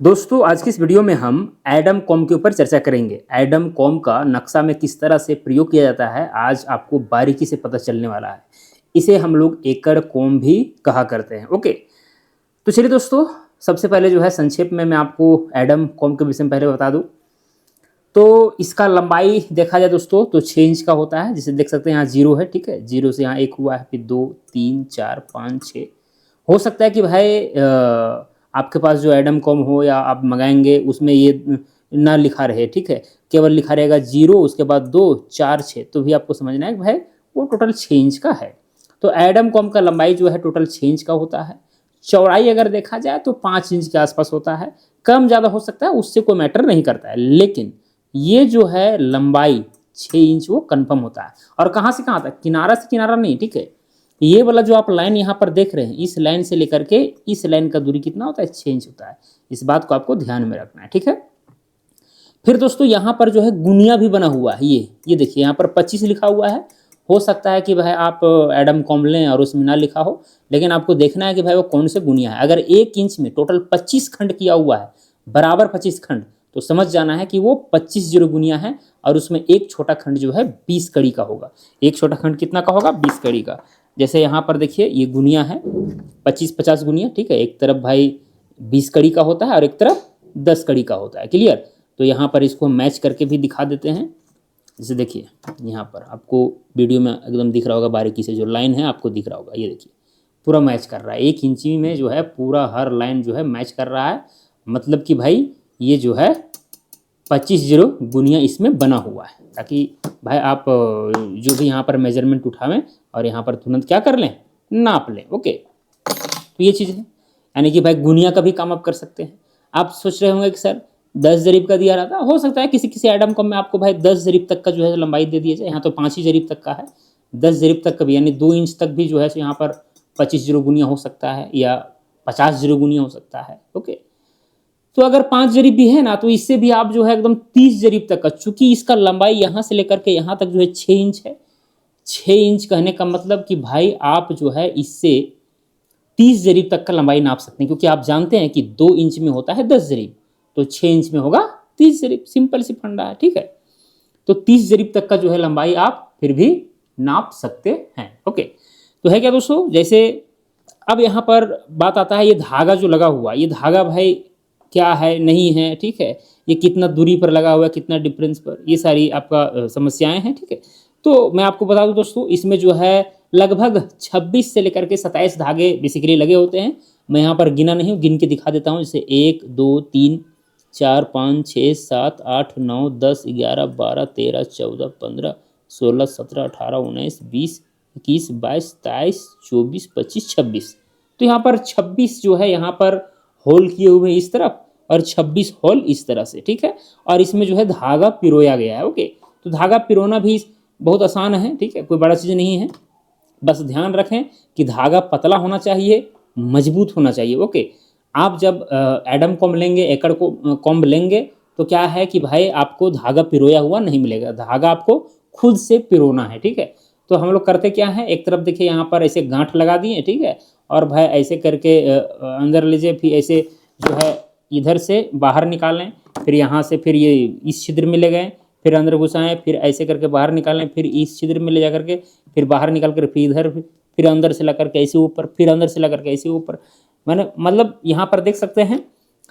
दोस्तों आज की इस वीडियो में हम एडम कॉम के ऊपर चर्चा करेंगे। एडम कॉम का नक्शा में किस तरह से प्रयोग किया जाता है आज आपको बारीकी से पता चलने वाला है। इसे हम लोग एकड़ कॉम भी कहा करते हैं। ओके, तो चलिए दोस्तों, सबसे पहले जो है संक्षेप में मैं आपको एडम कॉम के विषय में पहले बता दूं। तो इसका लंबाई देखा जाए दोस्तों तो 6 इंच का होता है। जिसे देख सकते हैं यहाँ 0 है, ठीक है, 0 से यहाँ 1 हुआ है, फिर 2 3 4 5 6। हो सकता है कि भाई आपके पास जो एडम कॉम हो या आप मंगाएंगे उसमें ये ना लिखा रहे, ठीक है, केवल लिखा रहेगा 0 उसके बाद 2 4 6, तो भी आपको समझना है कि भाई वो टोटल 6 इंच का है। तो एडम कॉम का लंबाई जो है टोटल 6 इंच का होता है। चौड़ाई अगर देखा जाए तो 5 इंच के आसपास होता है। कम ज़्यादा हो सकता है, उससे कोई मैटर नहीं करता है, लेकिन ये जो है लंबाई 6 इंच वो कन्फर्म होता है। और कहाँ से कहाँ तक, किनारा से किनारा नहीं, ठीक है। ये वाला जो आप लाइन यहाँ पर देख रहे हैं, इस लाइन से लेकर के इस लाइन का दूरी कितना होता है, 6 इंच होता है। इस बात को आपको ध्यान में रखना है, ठीक है। फिर दोस्तों यहाँ पर जो है गुनिया भी बना हुआ है। ये देखिए यहाँ पर 25 लिखा हुआ है। हो सकता है कि भाई आप एडम कॉम लें और उसमें ना लिखा हो, लेकिन आपको देखना है कि भाई वो कौन से गुनिया है। अगर 1 इंच में टोटल 25 खंड किया हुआ है, बराबर 25 खंड, तो समझ जाना है कि वो 25 जीरो गुनिया है। और उसमें एक छोटा खंड जो है 20 कड़ी का होगा। एक छोटा खंड कितना का होगा, 20 कड़ी का। जैसे यहाँ पर देखिए ये गुनिया है 25-50 गुनिया, ठीक है। एक तरफ भाई 20 कड़ी का होता है और एक तरफ 10 कड़ी का होता है। क्लियर। तो यहाँ पर इसको मैच करके भी दिखा देते हैं। जैसे देखिए यहाँ पर आपको वीडियो में एकदम दिख रहा होगा, बारीकी से जो लाइन है आपको दिख रहा होगा। ये देखिए पूरा मैच कर रहा है, 1 इंची में जो है पूरा हर लाइन जो है मैच कर रहा है। मतलब कि भाई ये जो है 25 जीरो गुनिया इसमें बना हुआ है, ताकि भाई आप जो भी यहाँ पर मेजरमेंट उठावें और यहाँ पर तुरंत क्या कर लें, नाप लें। ओके, तो ये चीज़ है, यानी कि भाई गुनिया का भी काम आप कर सकते हैं। आप सोच रहे होंगे कि सर 10 जरीब का दिया रहता, हो सकता है किसी किसी एडम कॉम में आपको भाई 10 जरीब तक का जो है लंबाई दे दिया जाए। यहाँ तो 5 ही जरीब तक का है, 10 जरीब तक का भी, यानी 2 इंच तक भी जो है यहाँ पर 25 जीरो गुनिया हो सकता है या 50 जीरो गुनिया हो सकता है। ओके, तो अगर 5 जरीब भी है ना, तो इससे भी आप जो है एकदम 30 जरीब तक का, चूंकि इसका लंबाई यहाँ से लेकर के यहाँ तक जो है 6 इंच है। 6 इंच कहने का मतलब कि भाई आप जो है इससे 30 जरीब तक का लंबाई नाप सकते हैं, क्योंकि आप जानते हैं कि 2 इंच में होता है 10 जरीब, तो 6 इंच में होगा 30 जरीब। सिंपल सी फंडा है, ठीक है। तो 30 जरीब तक का जो है लंबाई आप फिर भी नाप सकते हैं। ओके, तो है क्या दोस्तों, जैसे अब यहाँ पर बात आता है ये धागा जो लगा हुआ, ये धागा भाई क्या है नहीं है, ठीक है, ये कितना दूरी पर लगा हुआ है, कितना डिफरेंस पर, ये सारी आपका समस्याएं हैं, ठीक है। तो मैं आपको बता दूं दोस्तों, इसमें जो है लगभग 26 से लेकर के 27 धागे बेसिकली लगे होते हैं। मैं यहाँ पर गिना नहीं हूँ, गिन के दिखा देता हूँ। जैसे 1 2 3 4 5 6 7 8 9 10 11 12 13 14 15 16 17 18 19 20 21 22 23 24 25 26। तो यहाँ पर 26 जो है यहाँ पर होल किए हुए हैं इस तरफ, और 26 होल इस तरह से, ठीक है। और इसमें जो है धागा पिरोया गया है। ओके, तो धागा पिरोना भी बहुत आसान है, ठीक है, कोई बड़ा चीज़ नहीं है। बस ध्यान रखें कि धागा पतला होना चाहिए, मजबूत होना चाहिए। ओके, आप जब एडम कॉम लेंगे, एकड़ को कॉम्ब लेंगे, तो क्या है कि भाई आपको धागा पिरोया हुआ नहीं मिलेगा, धागा आपको खुद से पिरोना है, ठीक है। तो हम लोग करते क्या है, एक तरफ देखिए यहाँ पर ऐसे गांठ लगा दिए, ठीक है, और भाई ऐसे करके अंदर लीजिए, फिर ऐसे जो है इधर से बाहर निकालें, फिर यहाँ से फिर ये इस छिद्र में ले गए, फिर अंदर घुसाएं, फिर ऐसे करके बाहर निकालें, फिर इस छिद्र में ले जा करके फिर बाहर निकाल कर फिर इधर, फिर अंदर से ला करके ऐसे ऊपर, फिर अंदर से ला करके ऐसे ऊपर। मैंने मतलब यहाँ पर देख सकते हैं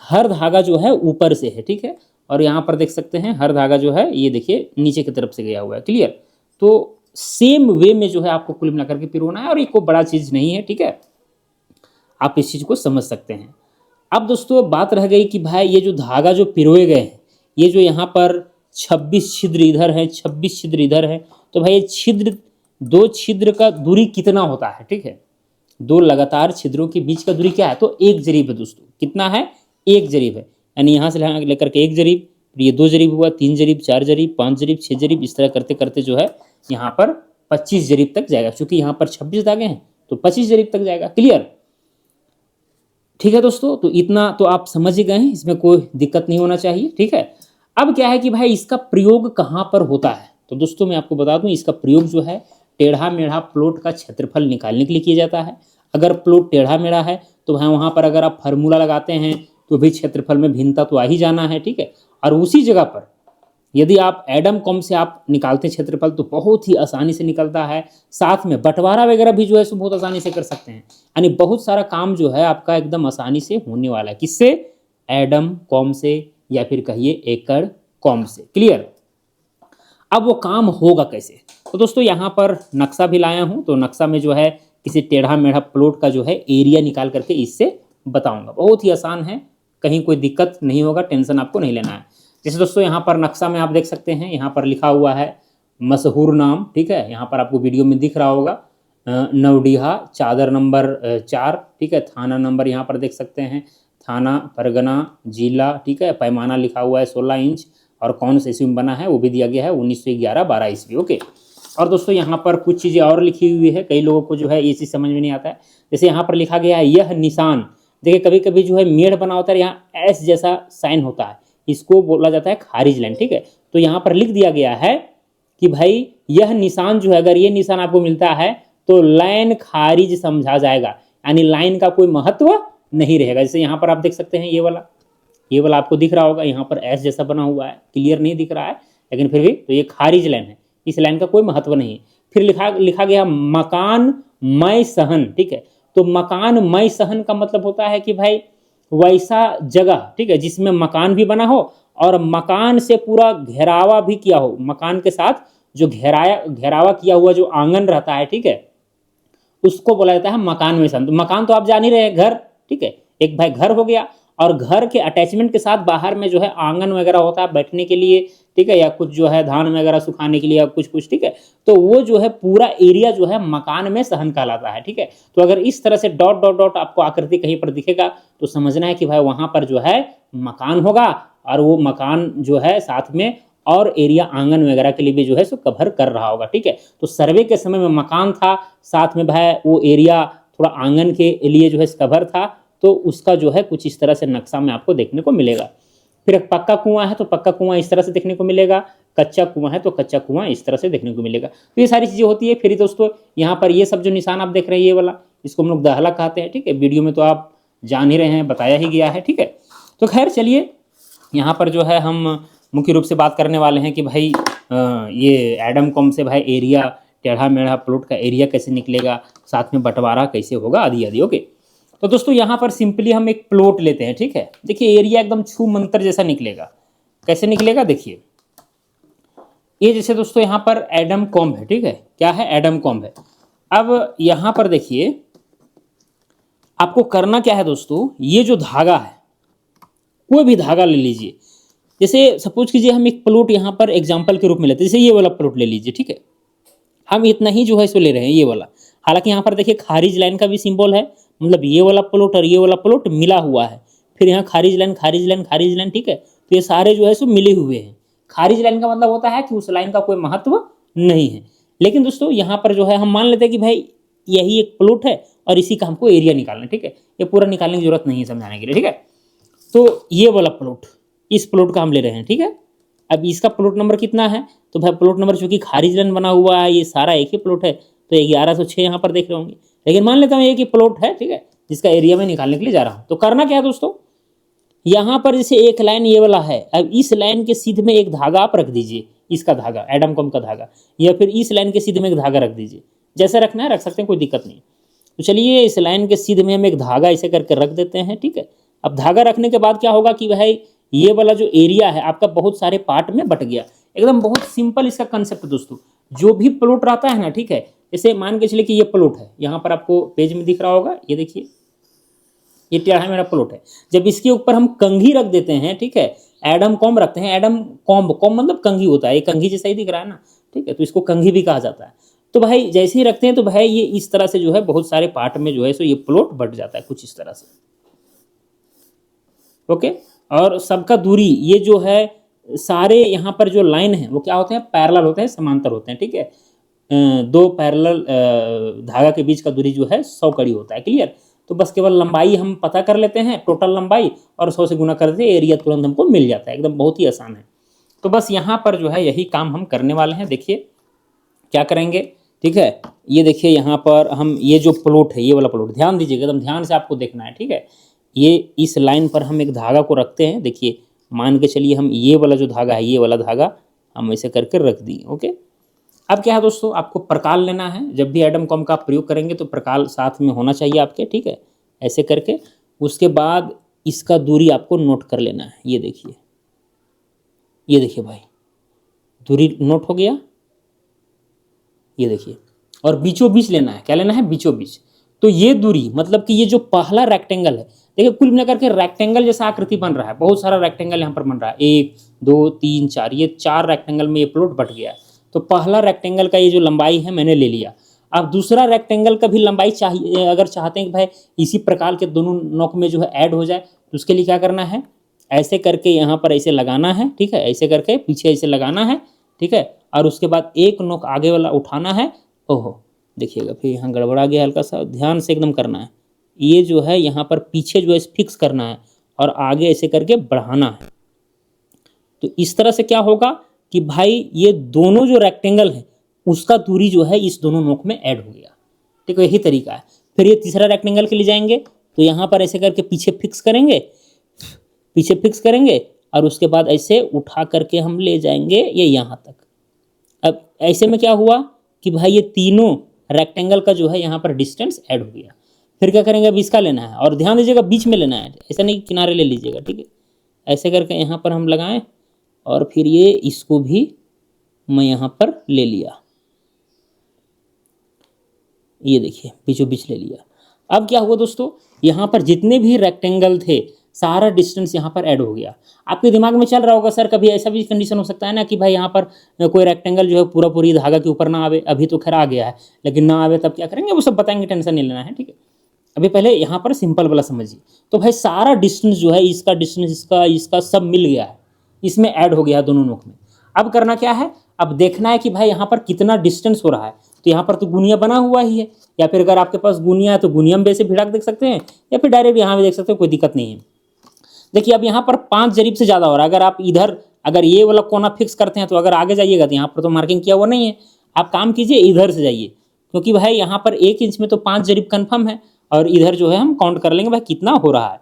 हर धागा जो है ऊपर से है, ठीक है, और यहाँ पर देख सकते हैं हर धागा जो है ये देखिए नीचे की तरफ से गया हुआ है। क्लियर। तो सेम वे में जो है आपको कुल मिलाकर के पिरोना है, और ये कोई बड़ा चीज़ नहीं है, ठीक है, आप इस चीज़ को समझ सकते हैं। अब दोस्तों बात रह गई कि भाई ये जो धागा जो पिरोए गए हैं, ये जो यहाँ पर 26 छिद्र इधर है, 26 छिद्र इधर है, तो भाई ये छिद्र, 2 छिद्र का दूरी कितना होता है, ठीक है, 2 लगातार छिद्रों के बीच का दूरी क्या है, तो 1 जरीब है दोस्तों। कितना है, 1 जरीब है, यानी यहाँ से लेकर के 1 जरीब, फिर ये 2 जरीब हुआ, 3 जरीब, 4 जरीब, 5 जरीब, 6 जरीब, इस तरह करते करते जो है यहाँ पर 25 जरीब तक जाएगा। क्योंकि यहाँ पर 26 धागे हैं तो 25 जरीब तक जाएगा। क्लियर। ठीक है दोस्तों, तो इतना तो आप समझ ही गए हैं, इसमें कोई दिक्कत नहीं होना चाहिए, ठीक है। अब क्या है कि भाई इसका प्रयोग कहाँ पर होता है, तो दोस्तों मैं आपको बता दूं, इसका प्रयोग जो है टेढ़ा मेढ़ा प्लॉट का क्षेत्रफल निकालने के लिए किया जाता है। अगर प्लॉट टेढ़ा मेढ़ा है तो भाई वहाँ पर अगर आप फार्मूला लगाते हैं तो भी क्षेत्रफल में भिन्नता तो आ ही जाना है, ठीक है। और उसी जगह पर यदि आप एडम कॉम से आप निकालते हैं क्षेत्रफल तो बहुत ही आसानी से निकलता है। साथ में बंटवारा वगैरह भी जो है सो बहुत आसानी से कर सकते हैं, यानी बहुत सारा काम जो है आपका एकदम आसानी से होने वाला है। किससे? एडम कॉम से, या फिर कहिए एकड़ कॉम से। क्लियर? अब वो काम होगा कैसे? तो दोस्तों यहाँ पर नक्शा भी लाया हूँ, तो नक्शा में जो है किसी टेढ़ा मेढ़ा प्लॉट का जो है एरिया निकाल करके इससे बताऊंगा। बहुत ही आसान है, कहीं कोई दिक्कत नहीं होगा, टेंशन आपको नहीं लेना है। जैसे दोस्तों यहाँ पर नक्शा में आप देख सकते हैं, यहाँ पर लिखा हुआ है मशहूर नाम, ठीक है। यहाँ पर आपको वीडियो में दिख रहा होगा नवडीहा, चादर नंबर 4, ठीक है। थाना नंबर यहाँ पर देख सकते हैं, थाना, परगना, जिला, ठीक है। पैमाना लिखा हुआ है 16 इंच, और कौन से ईस्वी में बना है वो भी दिया गया है 1911 12 ईस्वी। ओके। और दोस्तों यहाँ पर कुछ चीज़ें और लिखी हुई है, कई लोगों को जो है ये चीज़ समझ में नहीं आता है। जैसे यहाँ पर लिखा गया है यह निशान, देखिए कभी कभी जो है मेढ़ बना होता है, यहाँ एस जैसा साइन होता है, इसको बोला जाता है खारिज लाइन, ठीक है। तो यहाँ पर लिख दिया गया है कि भाई यह निशान जो है, अगर ये निशान आपको मिलता है तो लाइन खारिज समझा जाएगा, यानी लाइन का कोई महत्व नहीं रहेगा। जैसे यहाँ पर आप देख सकते हैं ये वाला आपको दिख रहा होगा, यहाँ पर एस जैसा बना हुआ है, क्लियर नहीं दिख रहा है लेकिन फिर भी, तो ये खारिज लाइन है, इस लाइन का कोई महत्व नहीं है। फिर लिखा गया मकान मय सहन, ठीक है। तो मकान मय सहन का मतलब होता है कि भाई वैसा जगह, ठीक है, जिसमें मकान भी बना हो और मकान से पूरा घेरावा भी किया हो, मकान के साथ जो घेरावा किया हुआ जो आंगन रहता है, ठीक है, उसको बोला जाता है मकान में सहन। तो मकान तो आप जान ही रहे हैं, घर, ठीक है, एक भाई घर हो गया, और घर के अटैचमेंट के साथ बाहर में जो है आंगन वगैरह होता है बैठने के लिए, ठीक है, या कुछ जो है धान वगैरह सुखाने के लिए या कुछ, ठीक है। तो वो जो है पूरा एरिया जो है मकान में सहन कहलाता है, ठीक है। तो अगर इस तरह से डॉट डॉट डॉट आपको आकृति कहीं पर दिखेगा तो समझना है कि भाई वहां पर जो है मकान होगा, और वो मकान जो है साथ में और एरिया आंगन वगैरह के लिए भी जो है सो कवर कर रहा होगा, ठीक है। तो सर्वे के समय में मकान था, साथ में भाई वो एरिया थोड़ा आंगन के लिए जो है कवर था, तो उसका जो है कुछ इस तरह से नक्शा में आपको देखने को मिलेगा। फिर एक पक्का कुआं है तो पक्का कुआं इस तरह से देखने को मिलेगा, कच्चा कुआं है तो कच्चा कुआं इस तरह से देखने को मिलेगा। तो ये सारी चीज़ें होती है। फिर दोस्तों यहाँ पर ये सब जो निशान आप देख रहे हैं, ये वाला, इसको हम लोग दहला कहते हैं, ठीक है। वीडियो में तो आप जान ही रहे हैं, बताया ही गया है, ठीक है। तो खैर चलिए, यहाँ पर जो है हम मुख्य रूप से बात करने वाले हैं कि भाई ये एडम कॉम से भाई एरिया, टेढ़ा मेढ़ा प्लॉट का एरिया कैसे निकलेगा, साथ में बंटवारा कैसे होगा, आदि आदि। ओके। तो दोस्तों यहाँ पर सिंपली हम एक प्लॉट लेते हैं, ठीक है। देखिए एरिया एकदम छू मंतर जैसा निकलेगा। कैसे निकलेगा? देखिए ये जैसे दोस्तों यहाँ पर एडम कॉम है, ठीक है, क्या है? एडम कॉम है। अब यहाँ पर देखिए आपको करना क्या है दोस्तों, ये जो धागा है, कोई भी धागा ले लीजिए। जैसे सपोज कीजिए हम एक प्लॉट यहाँ पर एग्जाम्पल के रूप में लेते हैं, जैसे ये वाला प्लॉट ले लीजिए, ठीक है। हम इतना ही जो है इसको ले रहे हैं, ये वाला। हालांकि यहाँ पर देखिए खारिज लाइन का भी सिंबल है, मतलब ये वाला प्लॉट और ये वाला प्लॉट मिला हुआ है, फिर यहाँ खारिज लाइन खारिज लाइन खारिज लाइन, ठीक है। तो ये सारे जो है सो मिले हुए हैं। खारिज लाइन का मतलब होता है कि उस लाइन का कोई महत्व नहीं है। लेकिन दोस्तों यहाँ पर जो है हम मान लेते हैं कि भाई यही एक प्लॉट है और इसी का हमको एरिया निकालना है, ठीक है। ये पूरा निकालने की जरूरत नहीं है समझाने के लिए, ठीक है। तो ये वाला प्लॉट, इस प्लॉट का हम ले रहे हैं, ठीक है। अब इसका प्लॉट नंबर कितना है? तो भाई प्लॉट नंबर चूंकि खारिज लाइन बना हुआ है, ये सारा एक ही प्लॉट है, तो 1106 यहाँ पर देख रहे होंगे। लेकिन मान लेता हूँ एक ही प्लॉट है, ठीक है, जिसका एरिया में निकालने के लिए जा रहा हूँ। तो करना क्या है दोस्तों, यहाँ पर जैसे एक लाइन ये वाला है, अब इस लाइन के सीध में एक धागा आप रख दीजिए, इसका धागा, एडम कॉम का धागा, या फिर इस लाइन के सीध में एक धागा रख दीजिए, जैसे रखना है रख सकते हैं, कोई दिक्कत नहीं। तो चलिए इस लाइन के सीध में हम एक धागा ऐसे करके रख देते हैं, ठीक है। अब धागा रखने के बाद क्या होगा कि भाई ये वाला जो एरिया है आपका बहुत सारे पार्ट में बट गया। एकदम बहुत सिंपल इसका कंसेप्ट दोस्तों, जो भी प्लॉट रहता है ना, ठीक है, जैसे मान के चलिए कि ये प्लॉट है, यहाँ पर आपको पेज में दिख रहा होगा, ये देखिए ये टेढ़ा मेरा प्लॉट है। जब इसके ऊपर हम कंघी रख देते हैं, ठीक है, एडम कॉम रखते हैं, एडम कॉम, कॉम मतलब कंघी होता है, ये कंघी जैसा ही दिख रहा है ना, ठीक है, तो इसको कंघी भी कहा जाता है। तो भाई जैसे ही रखते हैं तो भाई ये इस तरह से जो है बहुत सारे पार्ट में जो है सो ये प्लॉट बट जाता है कुछ इस तरह से। ओके। और सबका दूरी ये जो है सारे यहाँ पर जो लाइन है वो क्या होते हैं, पैरेलल होते हैं, समांतर होते हैं, ठीक है। दो पैरेलल धागा के बीच का दूरी जो है 100 कड़ी होता है। क्लियर? तो बस केवल लंबाई हम पता कर लेते हैं, टोटल लंबाई, और 100 से गुना कर देते हैं, एरिया तुरंत हमको मिल जाता है। एकदम बहुत ही आसान है। तो बस यहाँ पर जो है यही काम हम करने वाले हैं। देखिए क्या करेंगे, ठीक है। ये देखिए यहाँ पर हम ये जो प्लॉट है, ये वाला प्लॉट ध्यान दीजिएगा, एकदम ध्यान से आपको देखना है, ठीक है। ये इस लाइन पर हम एक धागा को रखते हैं। देखिए मान के चलिए हम ये वाला जो धागा है, ये वाला धागा हम ऐसे करके रख दिए। ओके, अब क्या है दोस्तों, आपको प्रकाल लेना है। जब भी एडम कॉम का आप प्रयोग करेंगे तो प्रकाल साथ में होना चाहिए आपके, ठीक है, ऐसे करके। उसके बाद इसका दूरी आपको नोट कर लेना है। ये देखिए, ये देखिए भाई, दूरी नोट हो गया, ये देखिए। और बीचों बीच लेना है, क्या लेना है, बीचों बीच। तो ये दूरी मतलब कि ये जो पहला रेक्टेंगल है, देखिए कुल मिलाकर के रेक्टेंगल जैसा आकृति बन रहा है, बहुत सारा रेक्टेंगल यहाँ पर बन रहा है, 1 2 3 4, ये 4 रेक्टेंगल में ये प्लॉट बट गया है। तो पहला रेक्टेंगल का ये जो लंबाई है मैंने ले लिया। अब दूसरा रेक्टेंगल का भी लंबाई चाहिए, अगर चाहते हैं कि भाई इसी प्रकार के दोनों नोक में जो है ऐड हो जाए, तो उसके लिए क्या करना है, ऐसे करके यहाँ पर ऐसे लगाना है, ठीक है, ऐसे करके पीछे ऐसे लगाना है, ठीक है। और उसके बाद एक नोक आगे वाला उठाना है। ओहो, देखिएगा फिर यहाँ गड़बड़ा गया, हल्का सा ध्यान से एकदम करना है। ये जो है यहाँ पर पीछे जो है फिक्स करना है और आगे ऐसे करके बढ़ाना है। तो इस तरह से क्या होगा कि भाई ये दोनों जो रेक्टेंगल है उसका दूरी जो है इस दोनों नोक में ऐड हो गया, ठीक है, यही तरीका है। फिर ये तीसरा रेक्टेंगल के लिए जाएंगे तो यहाँ पर ऐसे करके पीछे फिक्स करेंगे, पीछे फिक्स करेंगे और उसके बाद ऐसे उठा करके हम ले जाएंगे ये यहाँ तक। अब ऐसे में क्या हुआ कि भाई ये तीनों रेक्टेंगल का जो है यहाँ पर डिस्टेंस ऐड हो गया। फिर क्या करेंगे, अब इसका लेना है और ध्यान दीजिएगा बीच में लेना है, ऐसा नहीं किनारे ले लीजिएगा, ठीक है। ऐसे करके यहाँ पर हम लगाएं और फिर ये इसको भी मैं यहाँ पर ले लिया, ये देखिए बीचों बीच ले लिया। अब क्या हुआ दोस्तों, यहाँ पर जितने भी रेक्टेंगल थे सारा डिस्टेंस यहाँ पर ऐड हो गया। आपके दिमाग में चल रहा होगा सर कभी ऐसा भी कंडीशन हो सकता है ना कि भाई यहाँ पर कोई रेक्टेंगल जो है पूरा पूरी धागा के ऊपर ना आवे। अभी तो खैर आ गया है, लेकिन ना आवे तब क्या करेंगे वो सब बताएंगे, टेंशन नहीं लेना है, ठीक है। अभी पहले यहाँ पर सिंपल वाला समझिए। तो भाई सारा डिस्टेंस जो है, इसका डिस्टेंस, इसका इसका सब मिल गया है, इसमें ऐड हो गया है दोनों नोक में। अब करना क्या है, अब देखना है कि भाई यहाँ पर कितना डिस्टेंस हो रहा है। तो यहाँ पर तो गुनिया बना हुआ ही है, या फिर अगर आपके पास गुनिया है तो गुनिया में वैसे भिड़ा देख सकते हैं, या फिर डायरेक्ट यहाँ भी देख सकते हैं, कोई दिक्कत नहीं है। देखिए अब यहाँ पर 5 जरीब से ज़्यादा हो रहा है। अगर आप इधर अगर ये वाला कोना फिक्स करते हैं तो अगर आगे जाइएगा तो यहाँ पर तो मार्किंग किया हुआ नहीं है, आप काम कीजिए इधर से जाइए, क्योंकि भाई यहाँ पर 1 इंच में तो 5 जरीब कन्फर्म है और इधर जो है हम काउंट कर लेंगे भाई कितना हो रहा है।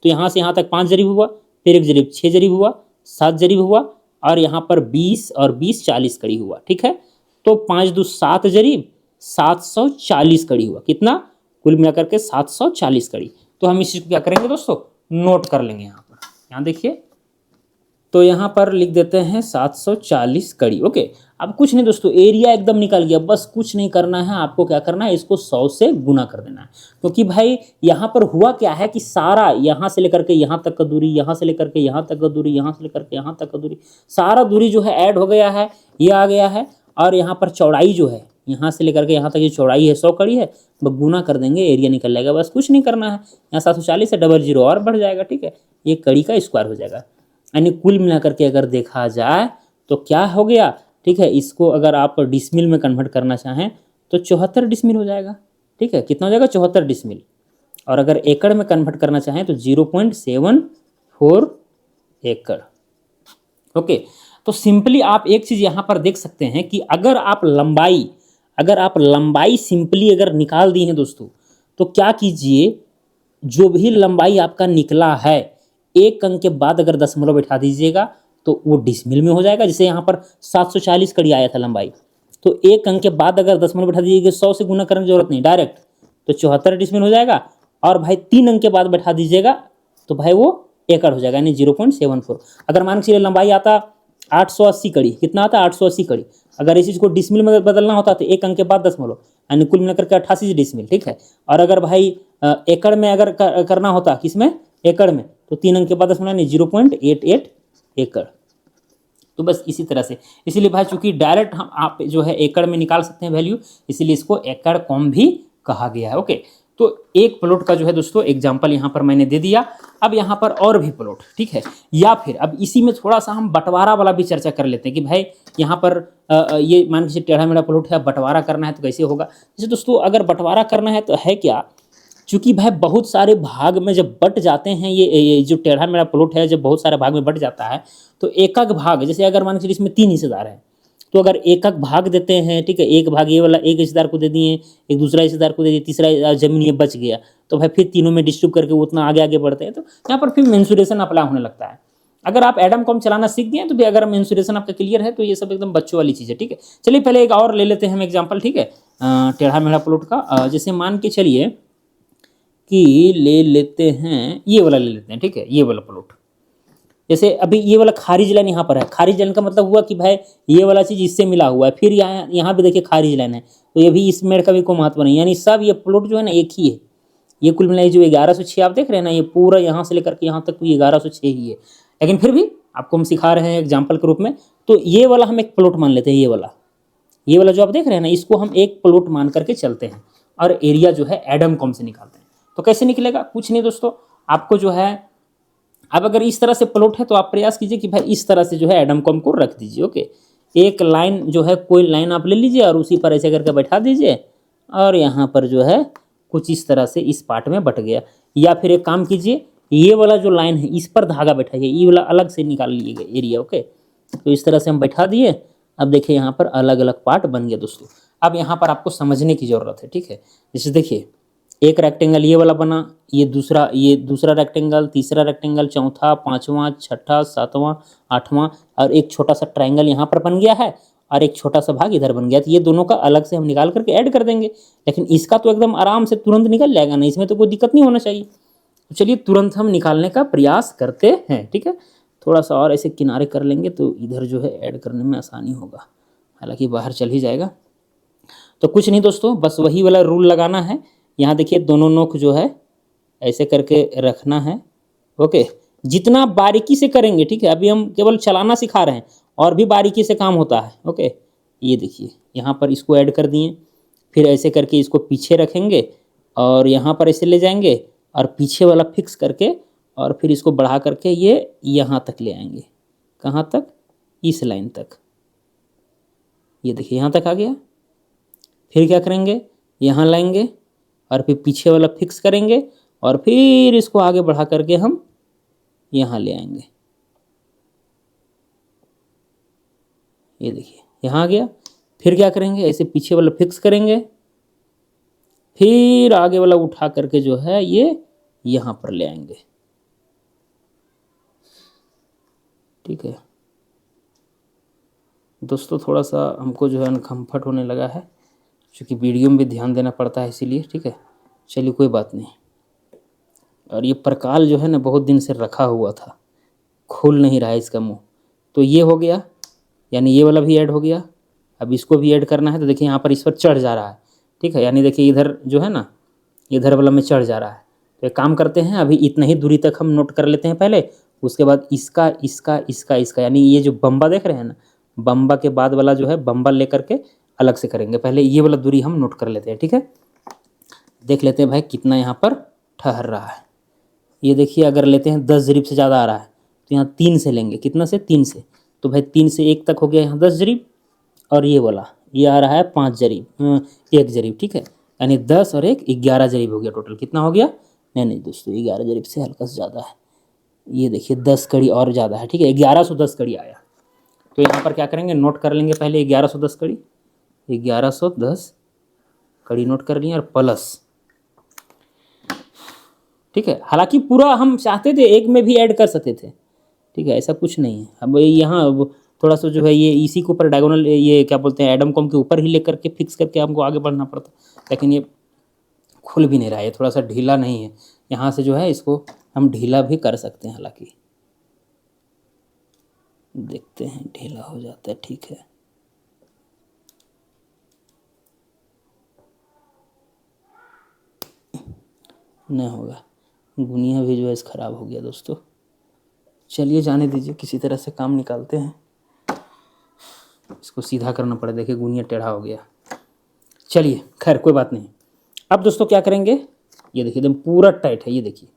तो यहाँ से यहाँ तक 5 जरीब हुआ, फिर 1 जरीब 6 जरीब हुआ, 7 जरीब हुआ और यहाँ पर 20 और 20 40 कड़ी हुआ, ठीक है। तो 5 2 7 जरीब 740 कड़ी हुआ, कितना, कुल मिलाकर के 740 कड़ी। तो हम इस चीज़ को क्या करेंगे दोस्तों, नोट कर लेंगे यहाँ पर। यहाँ देखिए, तो यहाँ पर लिख देते हैं 740 कड़ी। ओके, अब कुछ नहीं दोस्तों, एरिया एकदम निकल गया। बस कुछ नहीं करना है आपको, क्या करना है, इसको 100 से गुना कर देना है। क्योंकि भाई यहाँ पर हुआ क्या है कि सारा यहाँ से लेकर के यहाँ तक का दूरी, यहाँ से लेकर के यहाँ तक का दूरी, यहाँ से लेकर के यहाँ तक का दूरी, सारा दूरी जो है ऐड हो गया है, ये आ गया है। और यहाँ पर चौड़ाई जो है यहाँ से लेकर के यहाँ तक, ये चौड़ाई है 100 कड़ी है, बस गुना कर देंगे, एरिया निकल जाएगा। बस कुछ नहीं करना है, यहाँ 740 से डबल जीरो और बढ़ जाएगा, ठीक है, ये कड़ी का स्क्वायर हो जाएगा। यानी कुल मिलाकर के अगर देखा जाए तो क्या हो गया, ठीक है, इसको अगर आप डिसमिल में कन्वर्ट करना चाहें तो 74 डिसमिल हो जाएगा, ठीक है। कितना हो जाएगा, 74 डिसमिल। और अगर एकड़ में कन्वर्ट करना चाहें तो 0.74 एकड़। ओके, तो सिंपली आप एक चीज़ यहाँ पर देख सकते हैं कि अगर आप लंबाई सिंपली अगर निकाल दी है दोस्तों, तो क्या कीजिए, जो भी लंबाई आपका निकला है, एक अंक के बाद अगर दशमलव बैठा दीजिएगा तो वो डिसमिल में हो जाएगा। जैसे यहाँ पर 740 कड़ी आया था लंबाई, तो एक अंक के बाद अगर दशमलव बैठा दीजिएगा, 100 से गुना करने की जरूरत नहीं, डायरेक्ट तो 74 डिसमिल हो जाएगा। और भाई 3 अंक के बाद बैठा दीजिएगा तो भाई वो एकड़ हो जाएगा, यानी 0.74। अगर मान के चलिए लंबाई आता 880 कड़ी, कितना आता 880 कड़ी, अगर इस चीज़ को डिसमिल में बदलना होता तो एक अंक के बाद दशमलव, यानी कुल मिलाकर के 88 डिसमिल, ठीक है। और अगर भाई एकड़ में अगर करना होता, किसमें, एकड़ में, तो 3 अंक के बाद दशमलव यानी 0.88 एकड़। तो बस इसी तरह से, इसीलिए भाई चूंकि डायरेक्ट हम आप जो है एकड़ में निकाल सकते हैं वैल्यू, इसीलिए इसको एकड़ कॉम भी कहा गया है। ओके, तो एक प्लॉट का जो है दोस्तों एग्जांपल यहाँ पर मैंने दे दिया। अब यहाँ पर और भी प्लॉट, ठीक है, या फिर अब इसी में थोड़ा सा हम बंटवारा वाला भी चर्चा कर लेते हैं कि भाई यहाँ पर ये मान लीजिए टेढ़ा मेढ़ा प्लॉट है, बंटवारा करना है तो कैसे होगा। जैसे दोस्तों अगर बंटवारा करना है तो है क्या, चूँकि भाई बहुत सारे भाग में जब बट जाते हैं, ये जो टेढ़ा मेढ़ा प्लॉट है जब बहुत सारे भाग में बट जाता है, तो एक एक भाग, जैसे अगर मान लीजिए इसमें 3 हिस्सेदार हैं, तो अगर एक एक भाग देते हैं, ठीक है, एक भाग ये वाला एक हिस्सेदार को दे दिए, एक दूसरा हिस्सेदार को दे दिए, तीसरा जमीन ये बच गया, तो भाई फिर तीनों में डिस्ट्रीब्यूट करके वो उतना आगे आगे बढ़ते हैं, तो यहाँ पर फिर मेंसुरेशन अप्लाई होने लगता है। अगर आप एडम कॉम चलाना सीख गए तो फिर अगर मेंसुरेशन आपका क्लियर है तो ये सब एकदम बच्चों वाली चीज़ है, ठीक है। चलिए पहले एक और ले लेते हैं हम एग्जाम्पल, ठीक है, टेढ़ा मेढ़ा प्लॉट का। जैसे मान के चलिए कि ले लेते हैं, ये वाला ले लेते हैं, ठीक है, ये वाला प्लॉट। जैसे अभी ये वाला खारिज लाइन यहाँ पर है, खारिज लाइन का मतलब हुआ कि भाई ये वाला चीज़ इससे मिला हुआ है, फिर यहाँ भी देखिए खारिज लाइन है, तो ये भी इस मेड़ का भी कोई महत्व नहीं, यानी सब ये प्लॉट जो है ना एक ही है। ये कुल मिलाई जो 1106 आप देख रहे हैं ना, ये पूरा यहाँ से लेकर के यहाँ तक 1106 ही है, लेकिन फिर भी आपको हम सिखा रहे हैं एग्जाम्पल के रूप में। तो ये वाला हम एक प्लॉट मान लेते हैं, ये वाला जो आप देख रहे हैं ना, इसको हम एक प्लॉट मान करके चलते हैं और एरिया जो है एडम कॉम से निकालते हैं। तो कैसे निकलेगा, कुछ नहीं दोस्तों, आपको जो है अब अगर इस तरह से प्लॉट है तो आप प्रयास कीजिए कि भाई इस तरह से जो है एडम कॉम को रख दीजिए। ओके, एक लाइन जो है कोई लाइन आप ले लीजिए और उसी पर ऐसे करके बैठा दीजिए, और यहाँ पर जो है कुछ इस तरह से इस पार्ट में बट गया। या फिर एक काम कीजिए, ये वाला जो लाइन है इस पर धागा बैठाइए, ये वाला अलग से निकाल लीजिएगा एरिया। ओके, तो इस तरह से हम बैठा दिए। अब देखिए यहाँ पर अलग अलग पार्ट बन गया दोस्तों। अब यहाँ पर आपको समझने की ज़रूरत है, ठीक है। जैसे देखिए एक रेक्टेंगल ये वाला बना, ये दूसरा रेक्टेंगल, तीसरा रेक्टेंगल, चौथा, पांचवा, छठा, सातवां, आठवां, और एक छोटा सा ट्रायंगल यहाँ पर बन गया है और एक छोटा सा भाग इधर बन गया। तो ये दोनों का अलग से हम निकाल करके ऐड कर देंगे, लेकिन इसका तो एकदम आराम से तुरंत निकल जाएगा ना, इसमें तो कोई दिक्कत नहीं होना चाहिए। तो चलिए तुरंत हम निकालने का प्रयास करते हैं, ठीक है। थोड़ा सा और ऐसे किनारे कर लेंगे तो इधर जो है ऐड करने में आसानी होगा, हालांकि बाहर चल ही जाएगा। तो कुछ नहीं दोस्तों, बस वही वाला रूल लगाना है। यहाँ देखिए दोनों नोक जो है ऐसे करके रखना है। ओके, जितना बारीकी से करेंगे, ठीक है, अभी हम केवल चलाना सिखा रहे हैं, और भी बारीकी से काम होता है। ओके, ये देखिए यहाँ पर इसको ऐड कर दिए, फिर ऐसे करके इसको पीछे रखेंगे और यहाँ पर ऐसे ले जाएंगे और पीछे वाला फिक्स करके और फिर इसको बढ़ा करके ये यहाँ तक ले आएंगे। कहाँ तक, इस लाइन तक। ये देखिए यहाँ तक आ गया। फिर क्या करेंगे, यहाँ लाएंगे और फिर पीछे वाला फिक्स करेंगे और फिर इसको आगे बढ़ा करके हम यहाँ ले आएंगे। ये देखिए यहाँ आ गया। फिर क्या करेंगे, ऐसे पीछे वाला फिक्स करेंगे, फिर आगे वाला उठा करके जो है ये यहाँ पर ले आएंगे, ठीक है दोस्तों। थोड़ा सा हमको जो है अनकम्फर्ट होने लगा है, क्योंकि वीडियो में भी ध्यान देना पड़ता है इसीलिए, ठीक है। चलिए कोई बात नहीं। और ये परकाल जो है ना बहुत दिन से रखा हुआ था, खुल नहीं रहा है इसका मुंह। तो ये हो गया, यानी ये वाला भी ऐड हो गया। अब इसको भी ऐड करना है, तो देखिए यहाँ पर इस पर चढ़ जा रहा है, ठीक है, यानी देखिए इधर जो है ना, इधर वाला में चढ़ जा रहा है। तो एक काम करते हैं, अभी इतना ही दूरी तक हम नोट कर लेते हैं पहले, उसके बाद इसका इसका इसका इसका, यानी ये जो बम्बा देख रहे हैं ना, बम्बा के बाद वाला जो है बम्बा लेकर के अलग से करेंगे। पहले ये वाला दूरी हम नोट कर लेते हैं, ठीक है। देख लेते हैं भाई कितना यहाँ पर ठहर रहा है। ये देखिए अगर लेते हैं 10 जरीब से ज़्यादा आ रहा है तो यहाँ 3 से लेंगे। कितना से, 3 से। तो भाई 3 से 1 तक हो गया यहाँ 10 जरीब, और ये वाला ये आ रहा है 5 जरीब, 1 जरीब, ठीक है। यानी 10 और 1 11 जरीब हो गया टोटल। कितना हो गया, नहीं दोस्तों 11 जरीब से हल्का से ज़्यादा है। ये देखिए 10 कड़ी और ज़्यादा है, ठीक है, 1110 कड़ी आया। तो यहाँ पर क्या करेंगे, नोट कर लेंगे पहले 1110 कड़ी, 1110 कड़ी नोट कर लिए और प्लस, ठीक है। हालांकि पूरा हम चाहते थे एक में भी ऐड कर सकते थे, ठीक है, ऐसा कुछ नहीं है। अब यहाँ थोड़ा सा जो है ये इसी के ऊपर डायगोनल, ये क्या बोलते हैं, एडम कॉम के ऊपर ही लेकर के फिक्स करके हमको आगे बढ़ना पड़ता, लेकिन ये खुल भी नहीं रहा है, थोड़ा सा ढीला नहीं है। यहाँ से जो है इसको हम ढीला भी कर सकते हैं, हालांकि देखते हैं ढीला हो जाता है, ठीक है। नहीं होगा, गुनिया भी जो है ख़राब हो गया दोस्तों। चलिए जाने दीजिए, किसी तरह से काम निकालते हैं। इसको सीधा करना पड़ा, देखिए गुनिया टेढ़ा हो गया। चलिए खैर कोई बात नहीं। अब दोस्तों क्या करेंगे, ये देखिए एकदम पूरा टाइट है, ये देखिए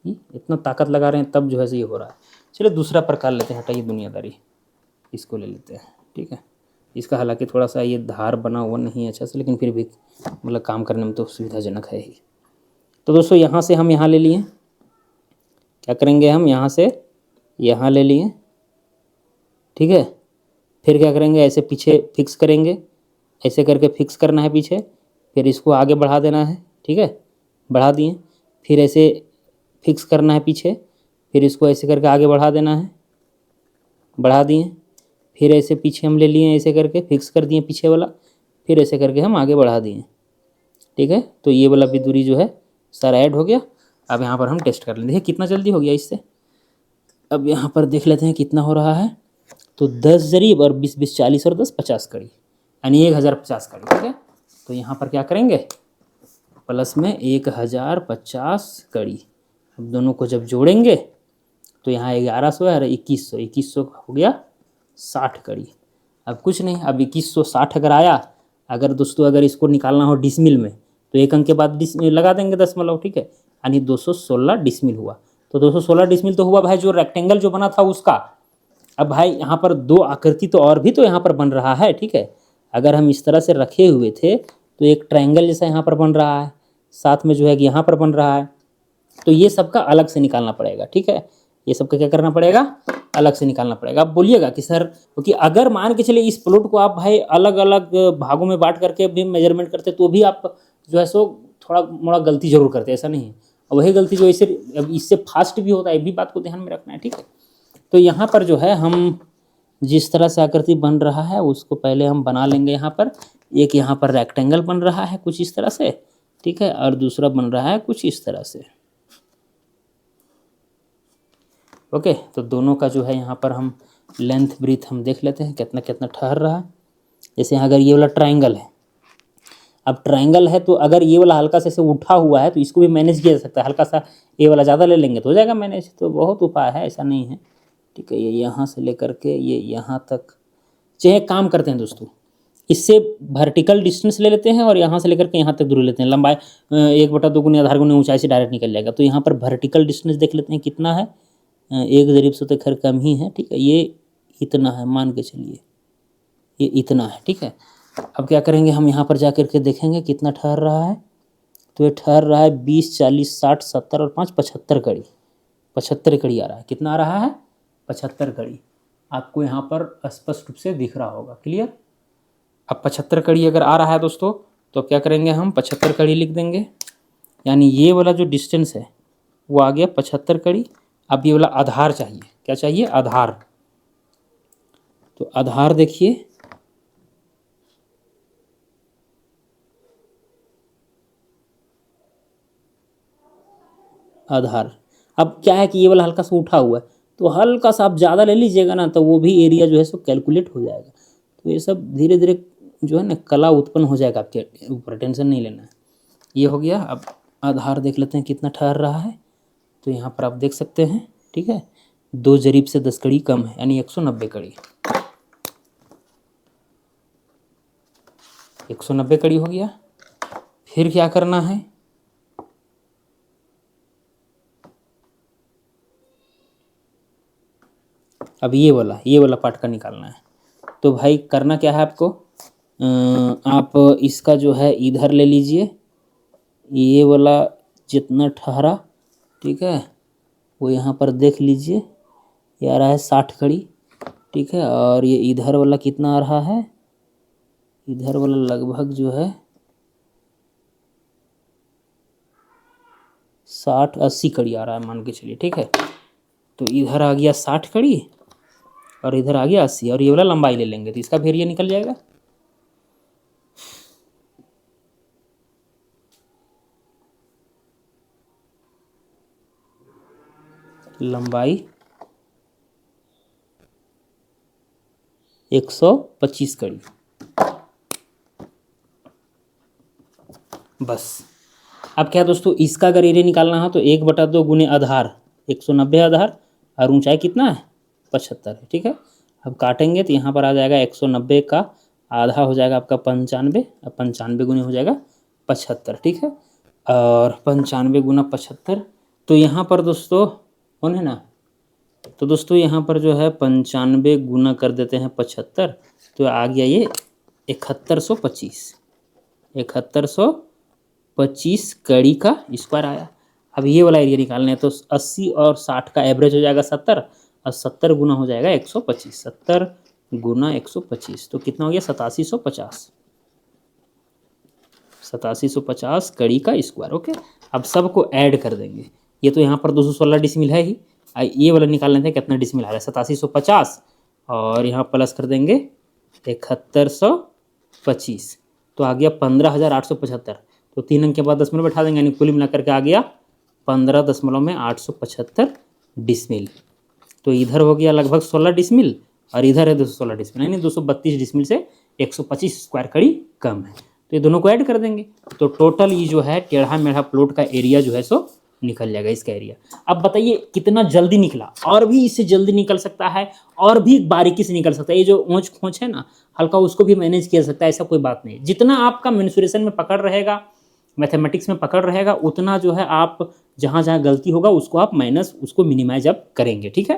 इतना ताकत लगा रहे हैं तब जो है ये हो रहा है। चलिए दूसरा प्रकार लेते हैं, हटाइए दुनियादारी, इसको ले लेते हैं, ठीक है। इसका हालांकि थोड़ा सा ये धार बना हुआ नहीं है अच्छा से, लेकिन फिर भी मतलब काम करने में तो सुविधाजनक है ही। तो दोस्तों यहाँ से हम यहाँ ले लिए, क्या करेंगे हम यहाँ से यहाँ ले लिए, ठीक है। फिर क्या करेंगे, ऐसे पीछे फिक्स करेंगे, ऐसे करके फिक्स करना है पीछे, फिर इसको आगे बढ़ा देना है, ठीक है, बढ़ा दिए। फिर ऐसे फिक्स करना है पीछे, फिर इसको ऐसे करके आगे बढ़ा देना है, बढ़ा दिए, फिर ऐसे पीछे हम ले लिए ऐसे करके फिक्स कर दिए पीछे वाला, फिर ऐसे करके हम आगे बढ़ा दिए। ठीक है, तो ये वाला भी दूरी जो है सारा ऐड हो गया। अब यहाँ पर हम टेस्ट कर लेते हैं कितना जल्दी हो गया इससे। अब यहाँ पर देख लेते हैं कितना हो रहा है। तो 10 जरीब और 20 20 40 और 10 50 कड़ी, यानी 1050 कड़ी। ठीक है, तो यहाँ पर क्या करेंगे, प्लस में 1050 कड़ी। अब दोनों को जब जोड़ेंगे तो यहाँ 1100 है और 2100, 2100 हो गया 60 कड़ी। अब कुछ नहीं, अब 2160 अगर आया, अगर दोस्तों अगर इसको निकालना हो डिसमिल में तो एक अंक के बाद लगा देंगे दशमलव। ठीक है, यानी 216 डिसमिल हुआ। तो 216 डिसमिल तो हुआ भाई जो रेक्टेंगल जो बना था उसका। अब भाई यहाँ पर दो आकृति तो और भी तो यहाँ पर बन रहा है। ठीक है, अगर हम इस तरह से रखे हुए थे तो एक ट्रायंगल जैसा यहाँ पर बन रहा है, साथ में जो है कि यहाँ पर बन रहा है, तो ये सबका अलग से निकालना पड़ेगा। ठीक है, ये सबका क्या करना पड़ेगा, अलग से निकालना पड़ेगा। आप बोलिएगा कि सर, क्योंकि अगर मान के चलिए इस प्लॉट को आप भाई अलग अलग भागों में बांट करके भी मेजरमेंट करते तो भी आप जो है सो थोड़ा मोड़ा गलती जरूर करते, ऐसा नहीं है। और वही गलती जो इससे फास्ट भी होता है, ये भी बात को ध्यान में रखना है। ठीक है, तो यहाँ पर जो है हम जिस तरह से आकृति बन रहा है उसको पहले हम बना लेंगे। यहाँ पर एक यहाँ पर रेक्टेंगल बन रहा है कुछ इस तरह से। ठीक है, और दूसरा बन रहा है कुछ इस तरह से। ओके, तो दोनों का जो है यहाँ पर हम लेंथ ब्रीथ हम देख लेते हैं कितना कितना ठहर रहा है। जैसे यहाँ अगर ये वाला ट्रायंगल है, अब ट्रायंगल है तो अगर ये वाला हल्का से उठा हुआ है तो इसको भी मैनेज किया जा सकता है। हल्का सा ये वाला ज़्यादा ले लेंगे तो हो जाएगा मैनेज, तो बहुत उपाय है, ऐसा नहीं है। ठीक है, ये यहाँ से लेकर के ये यहाँ तक, चाहे काम करते हैं दोस्तों, इससे वर्टिकल डिस्टेंस ले लेते हैं और यहाँ से लेकर के यहाँ तक दूरी लेते हैं। लंबाई 1/2 गुने आधार गुने ऊंचाई से डायरेक्ट निकल जाएगा। तो यहाँ पर वर्टिकल डिस्टेंस देख लेते हैं कितना है, 1 जरीब से तो खैर कम ही है। ठीक है, ये इतना है, मान के चलिए ये इतना है। ठीक है, अब क्या करेंगे हम यहाँ पर जा कर के देखेंगे कितना ठहर रहा है। तो ये ठहर रहा है 20 40 60 70 और 5 75 कड़ी, 75 कड़ी आ रहा है। कितना आ रहा है, 75 कड़ी। आपको यहाँ पर स्पष्ट रूप से दिख रहा होगा, क्लियर। अब 75 कड़ी अगर आ रहा है दोस्तों तो क्या करेंगे हम 75 कड़ी लिख देंगे, यानी ये वाला जो डिस्टेंस है वो आ गया 75 कड़ी। अब ये वाला आधार चाहिए, क्या चाहिए, आधार। तो आधार देखिए, आधार। अब क्या है कि ये वाला हल्का सा उठा हुआ है तो हल्का सा आप ज़्यादा ले लीजिएगा ना तो वो भी एरिया जो है सो कैलकुलेट हो जाएगा। तो ये सब धीरे धीरे जो है ना कला उत्पन्न हो जाएगा आपके ऊपर, टेंशन नहीं लेना है। ये हो गया। अब आधार देख लेते हैं कितना ठहर रहा है। तो यहाँ पर आप देख सकते हैं। ठीक है, 2 जरीब से 10 कड़ी कम है, यानी 190 कड़ी, 190 कड़ी हो गया। फिर क्या करना है, अब ये वाला पार्ट का निकालना है। तो भाई करना क्या है आपको, आप इसका जो है इधर ले लीजिए, ये वाला जितना ठहरा, ठीक है, वो यहाँ पर देख लीजिए, ये आ रहा है 60 कड़ी। ठीक है, और ये इधर वाला कितना आ रहा है, इधर वाला लगभग जो है 60-80 कड़ी आ रहा है, मान के चलिए। ठीक है, तो इधर आ गया 60 कड़ी और इधर आ गया 80, और ये वाला लंबाई ले लेंगे तो इसका फिर ये निकल जाएगा। लंबाई 125 कड़ी, बस। अब क्या दोस्तों, इसका अगर एरिया निकालना है तो 1/2 गुने आधार, 190 आधार, और ऊंचाई कितना है 75 है। ठीक है, अब काटेंगे तो यहाँ पर आ जाएगा 190 का आधा हो जाएगा आपका 95, अब 95 गुने हो जाएगा 75। ठीक है, और 95 गुना 75, तो यहाँ पर दोस्तों कौन है ना, तो दोस्तों यहाँ पर जो है 95 गुना कर देते हैं 75, तो आ गया ये 7125, 7125 कड़ी का स्क्वायर आया। अब ये वाला एरिया निकालना है तो 80 और 60 का एवरेज हो जाएगा 70, और 70 गुना हो जाएगा 125, 70 गुना 125, तो कितना हो गया 8750, 8750 कड़ी का स्क्वायर। ओके, अब सबको ऐड कर देंगे। ये तो यहाँ पर 216 डिसमिल है ही, ये वाला निकाल लेते हैं कितना डिसमिल आ रहा है, 8750 और यहाँ प्लस कर देंगे 7125, तो आ गया 15,875। तो 3 अंक के बाद दशमलव बैठा देंगे, यानी कुल मिलाकर के आ गया 15.875 डिसमिल। तो इधर हो गया लगभग 16 डिसमिल और इधर है 216 डिसमिल, यानी 232 डिसमिल से 125 स्क्वायर कड़ी कम है। तो ये दोनों को ऐड कर देंगे, तो टोटल ये जो है टेढ़ा मेढ़ा प्लॉट का एरिया जो है सो निकल जाएगा, इसका एरिया। अब बताइए कितना जल्दी निकला, और भी इससे जल्दी निकल सकता है, और भी बारीकी से निकल सकता है। ये जो ऊंच खोच है ना हल्का, उसको भी मैनेज किया जा सकता है, ऐसा कोई बात नहीं। जितना आपका मेंसुरेशन में पकड़ रहेगा, मैथमेटिक्स में पकड़ रहेगा, उतना जो है आप जहाँ जहाँ गलती होगा उसको आप माइनस, उसको मिनिमाइज आप करेंगे, ठीक है।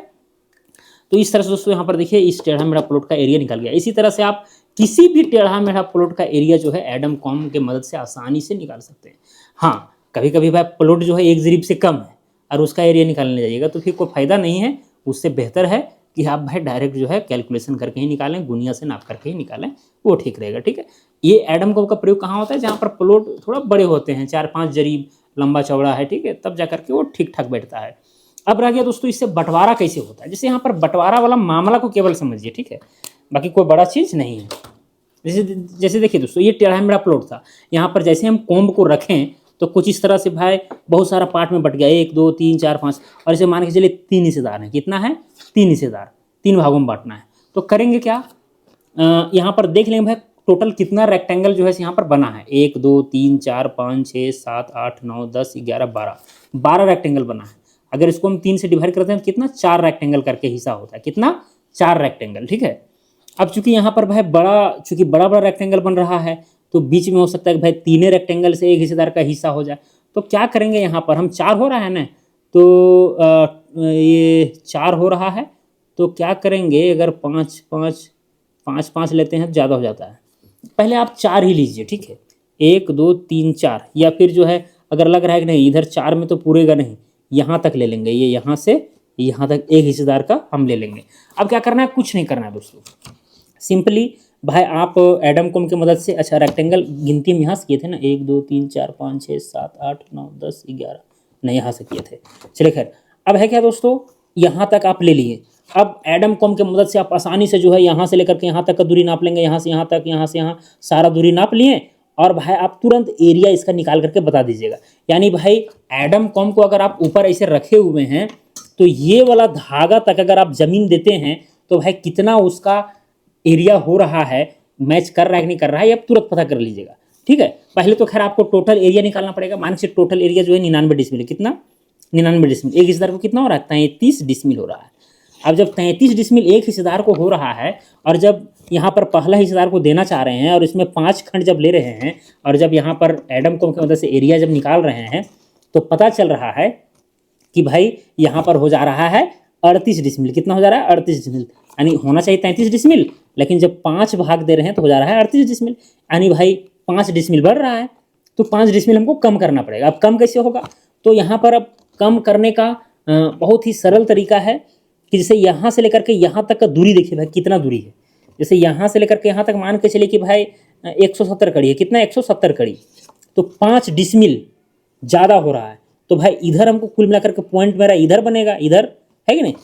तो इस तरह से दोस्तों यहाँ पर देखिए इस टेढ़ा मेढ़ा प्लॉट का एरिया निकल गया। इसी तरह से आप किसी भी टेढ़ा मेढ़ा प्लॉट का एरिया जो है एडम कॉम के मदद से आसानी से निकाल सकते हैं। हाँ, कभी कभी भाई प्लॉट जो है एक जरीब से कम है और उसका एरिया निकालने जाइएगा तो फिर कोई फायदा नहीं है। उससे बेहतर है कि आप भाई डायरेक्ट जो है कैलकुलेशन करके ही निकालें, गुनिया से नाप करके ही निकालें, वो ठीक रहेगा, ठीक है। ये एडम कॉम का प्रयोग कहाँ होता है, जहाँ पर प्लॉट थोड़ा बड़े होते हैं, 4-5 जरीब लंबा चौड़ा है, ठीक है, तब जा करके वो ठीक ठाक बैठता है। अब रह गया दोस्तों इससे बंटवारा कैसे होता है। जैसे यहाँ पर बंटवारा वाला मामला को केवल समझिए, ठीक है, बाकी कोई बड़ा चीज़ नहीं है। जैसे देखिए दोस्तों ये टेढ़ा मेढ़ा प्लॉट था, यहाँ पर जैसे हम कॉम्ब को रखें तो कुछ इस तरह से भाई बहुत सारा पार्ट में बट गया, 1 2 3 4 5, और इसे मान के चलिए 3 हिस्सेदार हैं। कितना है, 3 हिस्सेदार, 3 भागों में बांटना है। तो करेंगे क्या, यहाँ पर देख लेंगे भाई टोटल कितना रेक्टेंगल जो है यहाँ पर बना है। 1 2 3 4 5 6 7 8 9 10 11 12 रेक्टेंगल बना है। अगर इसको हम 3 से डिवाइड करते हैं तो कितना, 4 रेक्टेंगल करके हिस्सा होता है। कितना, 4 रेक्टेंगल, ठीक है। अब चूंकि यहाँ पर भाई चूंकि बड़ा बड़ा रेक्टेंगल बन रहा है तो बीच में हो सकता है कि भाई 3 रेक्टेंगल से एक हिस्सेदार का हिस्सा हो जाए। तो क्या करेंगे, यहाँ पर हम 4 हो रहा है ना, तो ये 4 हो रहा है, तो क्या करेंगे, अगर 5 5 5 5 लेते हैं तो ज़्यादा हो जाता है। पहले आप 4 ही लीजिए, ठीक है, 1 2 3 4, या फिर जो है अगर लग रहा है कि नहीं इधर 4 में तो पूरेगा नहीं, यहाँ तक ले लेंगे, ये यहाँ से यहाँ तक एक हिस्सेदार का हम ले लेंगे। अब क्या करना है, कुछ नहीं करना है दोस्तों, सिंपली भाई आप एडम कॉम की मदद से, अच्छा रेक्टेंगल गिनती में यहाँ से किए थे ना, 1 2 3 4 5 6 7 8 9 10 11, नहीं यहाँ से किए थे, चलिए खैर। अब है क्या दोस्तों, यहाँ तक आप ले लिए। अब एडम कॉम की मदद से आप आसानी से जो है यहाँ से लेकर के यहाँ तक का दूरी नाप लेंगे, यहाँ से यहाँ तक, यहाँ से यहाँ सारा दूरी नाप लिए, और भाई आप तुरंत एरिया इसका निकाल करके बता दीजिएगा। यानी भाई एडम कॉम को अगर आप ऊपर ऐसे रखे हुए हैं तो ये वाला धागा तक अगर आप जमीन देते हैं तो भाई कितना उसका एरिया हो रहा है, मैच कर रहा है कि नहीं कर रहा है, ये आप तुरंत पता कर लीजिएगा, ठीक है। पहले तो खैर आपको टोटल एरिया निकालना पड़ेगा। मान से टोटल एरिया जो है 99 डिसमिल, कितना, 99 डिसमिल, एक हिस्सेदार को कितना हो रहा है, 33 डिसमिल हो रहा है। अब जब 33 डिसमिल एक हिस्सेदार को हो रहा है, और जब यहाँ पर पहला हिस्सेदार को देना चाह रहे हैं और इसमें 5 खंड जब ले रहे हैं, और जब यहाँ पर एडम कॉम की मदद से एरिया जब निकाल रहे हैं, तो पता चल रहा है कि भाई यहाँ पर हो जा रहा है 38 डिसमिल। कितना हो जा रहा है, 38 डिसमिल, यानी होना चाहिए 33 डिसमिल, लेकिन जब 5 भाग दे रहे हैं तो हो जा रहा है 38 डिसमिल, यानी भाई 5 डिसमिल बढ़ रहा है। तो 5 डिसमिल हमको कम करना पड़ेगा। अब कम कैसे होगा, तो यहाँ पर अब कम करने का बहुत ही सरल तरीका है कि जैसे यहाँ से लेकर के यहाँ तक का दूरी देखिए भाई कितना दूरी है। जैसे यहाँ से लेकर के यहाँ तक मान के चलिए कि भाई 170 कड़ी है, कितना, 170 कड़ी, तो 5 डिसमिल ज़्यादा हो रहा है। तो भाई इधर हमको कुल मिलाकर के पॉइंट मेरा इधर बनेगा, इधर है कि नहीं।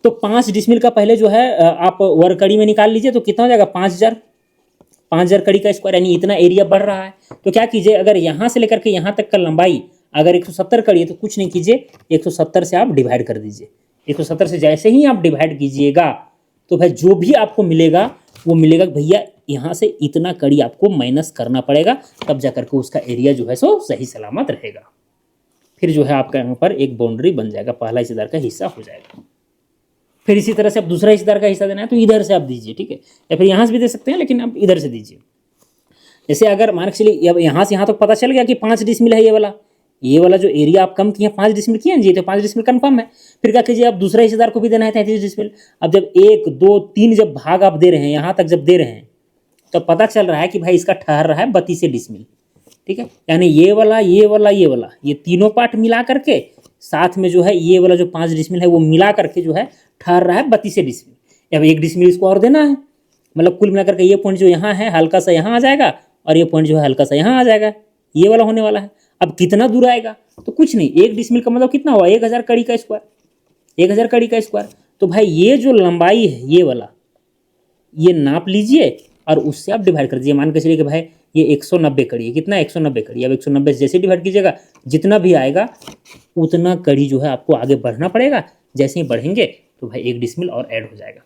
तो 5 डिसमिल का पहले जो है आप वर्ग कड़ी में निकाल लीजिए, तो कितना हो जाएगा, 5000 कड़ी का स्क्वायर, यानी इतना एरिया बढ़ रहा है। तो क्या कीजिए, अगर यहाँ से लेकर के यहाँ तक का लंबाई अगर 170 कड़ी है तो कुछ नहीं कीजिए, 170 से आप डिवाइड कर दीजिए। 170 से जैसे ही आप डिवाइड कीजिएगा तो भाई जो भी आपको मिलेगा वो मिलेगा भैया यहाँ से इतना कड़ी आपको माइनस करना पड़ेगा, तब जा करके उसका एरिया जो है सो सही सलामत रहेगा। फिर जो है आपका यहाँ पर एक बाउंड्री बन जाएगा, पहला हिस्सेदार का हिस्सा हो जाएगा। फिर इसी तरह से आप दूसरा हिस्सेदार का हिस्सा देना है तो इधर से आप दीजिए, ठीक है, या फिर यहाँ से भी दे सकते हैं, लेकिन आप इधर से दीजिए। जैसे अगर मान के चलिए अब यहाँ से यहाँ तक पता चल गया कि 5 डिसमिल है, ये वाला जो एरिया आप कम किए 5 डिसमिल किए जी, तो 5 डिसमिल कन्फर्म है। फिर क्या कीजिए, आप दूसरा हिस्सेदार को भी देना है 33 डिसमिल। अब जब 1 2 3 जब भाग आप दे रहे हैं, यहाँ तक जब दे रहे हैं, तो पता चल रहा है कि भाई इसका ठहर रहा है 32 डिसमिल, ठीक है। यानी ये वाला ये तीनों पार्ट मिला करके साथ में जो है ये वाला जो 5 डिसमिल है वो मिला करके जो है ठहर रहा है 32 डिसमिल। अब 1 डिसमिल इसको और देना है, मतलब कुल मिलाकर के ये पॉइंट जो यहाँ है हल्का सा यहाँ आ जाएगा और ये पॉइंट जो है हल्का सा यहाँ आ जाएगा, ये वाला होने वाला है। अब कितना दूर आएगा, तो कुछ नहीं, 1 डिसमिल का मतलब कितना हुआ, 1000 कड़ी का स्क्वायर, 1000 कड़ी का स्क्वायर। तो भाई ये जो लंबाई है ये वाला, ये नाप लीजिए और उससे आप डिवाइड कर दीजिए। मान के चलिए कि भाई ये 190 कड़ी है, कितना 190 कड़ी। अब 190 से जैसे डिवाइड कीजिएगा, जितना भी आएगा उतना कड़ी जो है आपको आगे बढ़ना पड़ेगा। जैसे ही बढ़ेंगे तो भाई 1 डिसमिल और ऐड हो जाएगा।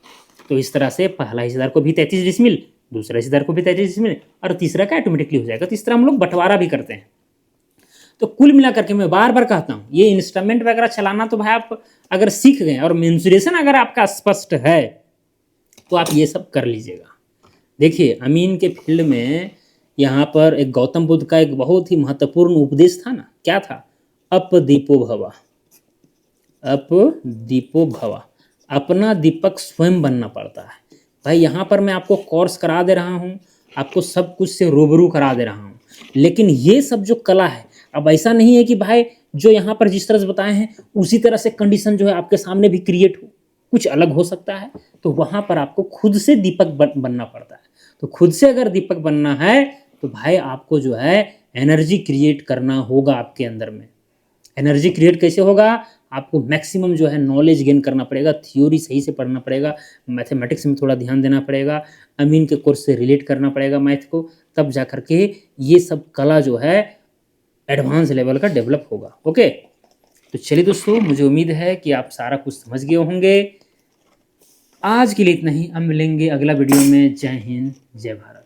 तो इस तरह से पहला हिस्सेदार को भी 33 डिसमिल, दूसरा हिस्सेदार को भी 33 डिसमिल, और तीसरा का ऑटोमेटिकली हो जाएगा। तो इस तरह हम लोग बंटवारा भी करते हैं। तो कुल मिलाकर के मैं बार बार कहता हूँ, ये इंस्ट्रूमेंट वगैरह चलाना तो भाई आप अगर सीख गए और मेंसुरेशन अगर आपका स्पष्ट है तो आप ये सब कर लीजिएगा। देखिए अमीन के फील्ड में यहाँ पर एक गौतम बुद्ध का एक बहुत ही महत्वपूर्ण उपदेश था ना, क्या था, अप दीपो भवा, अप दीपो भवा, अपना दीपक स्वयं बनना पड़ता है। भाई यहाँ पर मैं आपको कोर्स करा दे रहा हूँ, आपको सब कुछ से रूबरू करा दे रहा हूँ, लेकिन ये सब जो कला है, अब ऐसा नहीं है कि भाई जो यहाँ पर जिस तरह से बताए हैं उसी तरह से कंडीशन जो है आपके सामने भी क्रिएट हो, कुछ अलग हो सकता है। तो वहाँ पर आपको खुद से दीपक बनना पड़ता है। तो खुद से अगर दीपक बनना है तो भाई आपको जो है एनर्जी क्रिएट करना होगा आपके अंदर में। एनर्जी क्रिएट कैसे होगा, आपको मैक्सिमम जो है नॉलेज गेन करना पड़ेगा, थ्योरी सही से पढ़ना पड़ेगा, मैथमेटिक्स में थोड़ा ध्यान देना पड़ेगा, अमीन के कोर्स से रिलेट करना पड़ेगा मैथ को, तब जा करके ये सब कला जो है एडवांस लेवल का डेवलप होगा। ओके, तो चलिए दोस्तों, मुझे उम्मीद है कि आप सारा कुछ समझ गए होंगे। आज के लिए इतना ही, हम मिलेंगे अगला वीडियो में। जय हिंद, जय भारत।